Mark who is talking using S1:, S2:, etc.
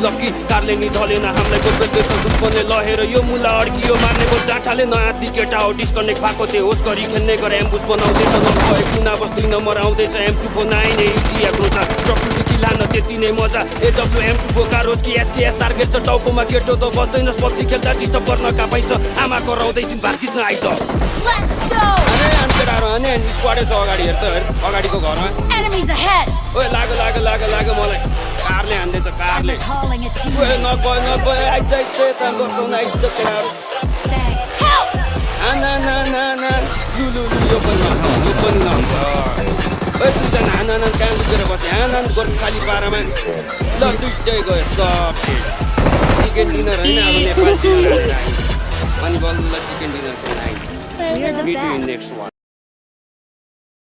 S1: lucky कारले नि ढलेन हामीलाई गोलबेल्दैछ दुश्मनले लहेर यो मुला अड्कियो मार्नेको जाठाले नआत्ती केटा हो डिस्कनेक्ट भएको त्यो होस गरी खेल्ने गरे एम्बुस बनाउँदैछ नभए कुना बस्दै नम्बर आउँदैछ M249 युजी एग्रोचा प्रकृति लान त्यति नै मजा AWM2 कारोस कि SKS टार्गेट छ टाउकोमा केटो त बस्दैनस् पछि खेल्दा डिस्टर्ब गर्न कापाइन्छ आमा कराउँदैछिन् भात खिच्न आइज अरे केटाहरू अनि स्क्वाडै छ अगाडि हेर त अगाडिको घरमा ओए लाग मलाई कारले हान्दैछ कारले ओए नगए आइज यता गर्छौँ आइज केटाहरू ना लु यो पनि ओए दुईजना हान कहाँ लुकेर बसे हान गर्नु खाली पारामा ल दुइटै गयो सब चिकन डिनर होइन अब नेपाल डिनर अनि बल्ल चिकन डिनर खान आइन्छ नेक्स्ट वान